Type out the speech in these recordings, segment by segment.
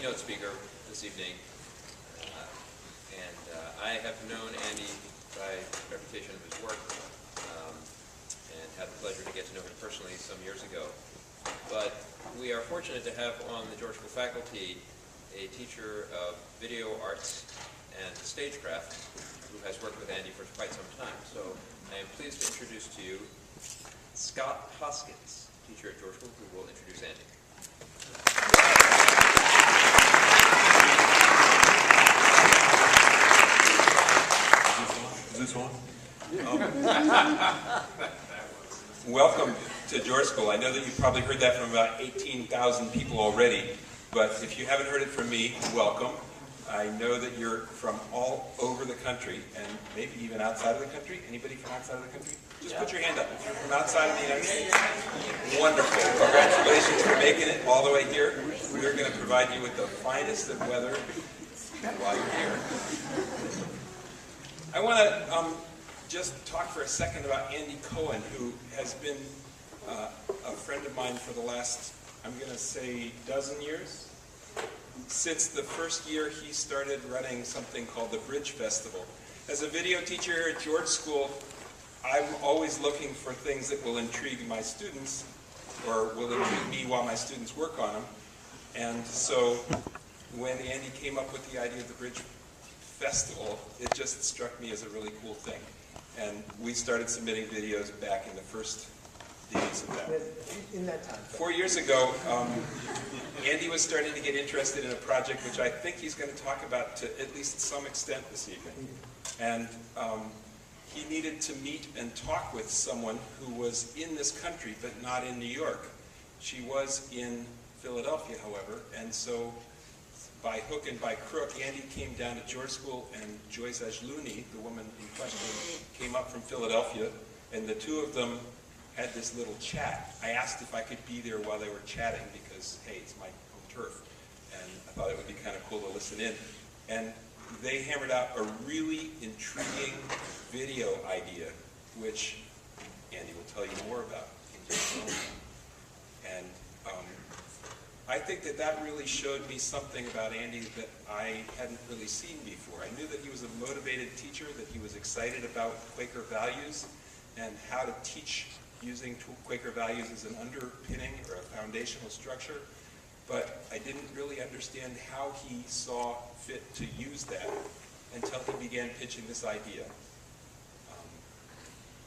keynote speaker this evening. I have known Andy by reputation of his work and had the pleasure to get to know him personally some years ago. But we are fortunate to have on the George School faculty a teacher of video arts and stagecraft who has worked with Andy for quite some time. So I am pleased to introduce to you Scott Hoskins, teacher at George School, who will introduce Andy. Is this on? Welcome to George School. I know that you've probably heard that from about 18,000 people already, but if you haven't heard it from me, welcome. I know that you're from all over the country, and maybe even outside of the country. Anybody from outside of the country? Just put your hand up if you're from outside of the United States. Wonderful. Congratulations for making it all the way here. We're going to provide you with the finest of weather while you're here. I want to just talk for a second about Andy Cohen, who has been a friend of mine for the last, I'm going to say, dozen years. Since the first year he started running something called the Bridge Festival. As a video teacher here at George School, I'm always looking for things that will intrigue my students, or will intrigue me while my students work on them. And so when Andy came up with the idea of the Bridge Festival, it just struck me as a really cool thing. And we started submitting videos back in the first days of that. In that time. 4 years ago, Andy was starting to get interested in a project which I think he's going to talk about to at least some extent this evening. And he needed to meet and talk with someone who was in this country but not in New York. She was in Philadelphia, however, and so by hook and by crook, Andy came down to George School, and Joyce Ajluni, the woman in question, came up from Philadelphia, and the two of them had this little chat. I asked if I could be there while they were chatting because, hey, it's my home turf, and I thought it would be kind of cool to listen in. And they hammered out a really intriguing video idea, which Andy will tell you more about in just a moment. And I think that that really showed me something about Andy that I hadn't really seen before. I knew that he was a motivated teacher, that he was excited about Quaker values and how to teach using Quaker values as an underpinning or a foundational structure, but I didn't really understand how he saw fit to use that until he began pitching this idea.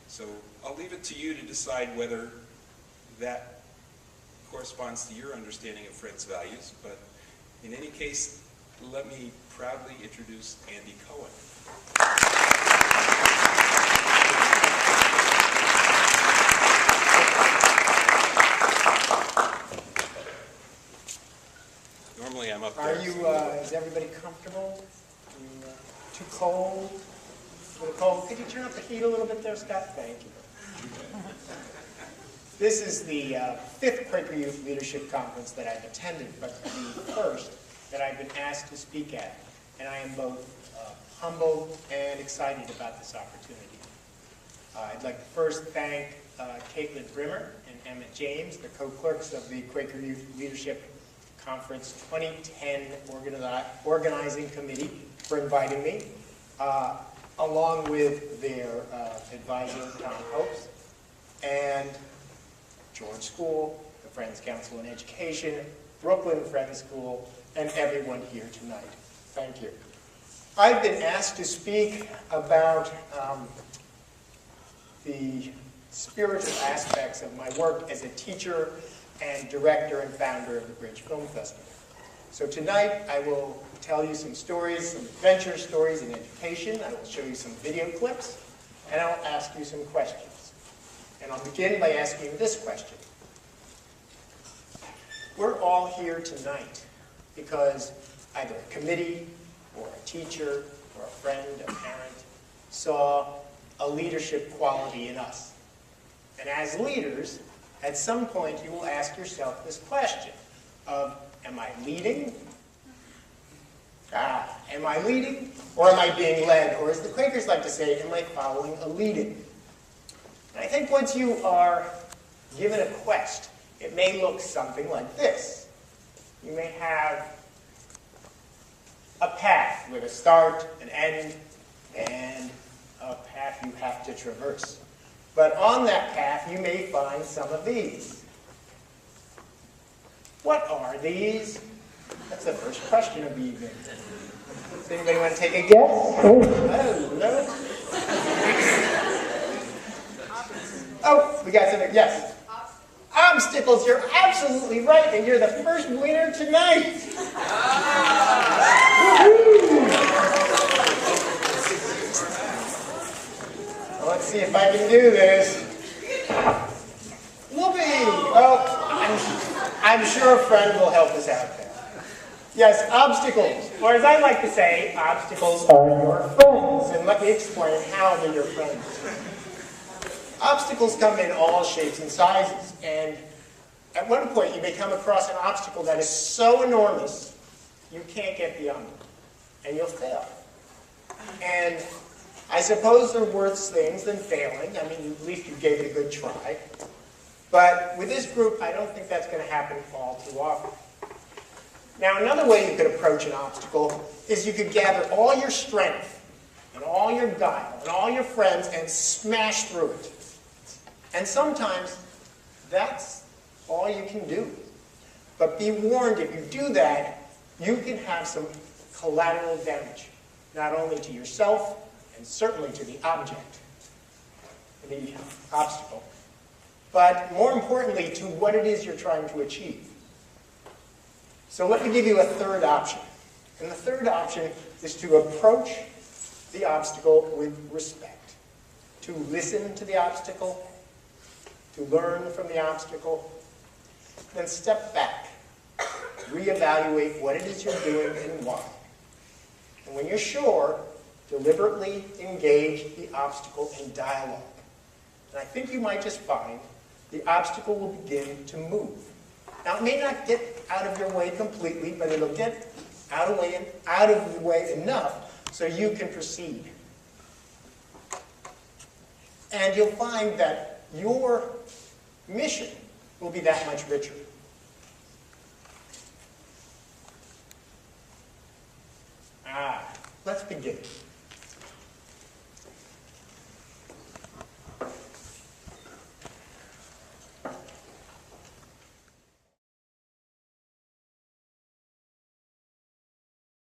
So I'll leave it to you to decide whether that corresponds to your understanding of Friends' values, but in any case, let me proudly introduce Andy Cohen. Normally I'm up there. Are you, is everybody comfortable? Too cold? A little cold? Could you turn up the heat a little bit there, Scott? Thank you. This is the 5th Quaker Youth Leadership Conference that I've attended, but the first that I've been asked to speak at. And I am both humbled and excited about this opportunity. I'd like to first thank Caitlin Brimmer and Emmett James, the co-clerks of the Quaker Youth Leadership Conference 2010 Organizing Committee, for inviting me, along with their advisor, Tom Hopes, and George School, the Friends Council in Education, Brooklyn Friends School, and everyone here tonight. Thank you. I've been asked to speak about the spiritual aspects of my work as a teacher and director and founder of the Bridge Film Festival. So tonight I will tell you some stories, some adventure stories in education. I will show you some video clips, and I will ask you some questions. And I'll begin by asking you this question. We're all here tonight because either a committee or a teacher or a friend, a parent, saw a leadership quality in us. And as leaders, at some point you will ask yourself this question of, am I leading? Am I leading? Or am I being led? Or as the Quakers like to say, am I following a leading? And I think once you are given a quest, it may look something like this. You may have a path with a start, an end, and a path you have to traverse. But on that path, you may find some of these. What are these? That's the first question of the evening. Does anybody want to take a guess? Oh, no. Oh, we got something. Yes. Obstacles. You're absolutely right, and you're the first winner tonight. Well, let's see if I can do this. Whoopee! Well, I'm sure a friend will help us out there. Yes, obstacles. Or as I like to say, obstacles are your friends. And let me explain how they're your friends. Obstacles come in all shapes and sizes. And at one point, you may come across an obstacle that is so enormous, you can't get beyond it. And you'll fail. And I suppose there are worse things than failing. I mean, at least you gave it a good try. But with this group, I don't think that's going to happen all too often. Now, another way you could approach an obstacle is you could gather all your strength and all your guile and all your friends and smash through it. And sometimes that's all you can do. But be warned, if you do that, you can have some collateral damage, not only to yourself and certainly to the object, the obstacle, but more importantly to what it is you're trying to achieve. So let me give you a third option. And the third option is to approach the obstacle with respect, to listen to the obstacle, to learn from the obstacle, then step back, reevaluate what it is you're doing and why. And when you're sure, deliberately engage the obstacle in dialogue. And I think you might just find the obstacle will begin to move. Now, it may not get out of your way completely, but it'll get out of the way enough so you can proceed. And you'll find that your mission will be that much richer.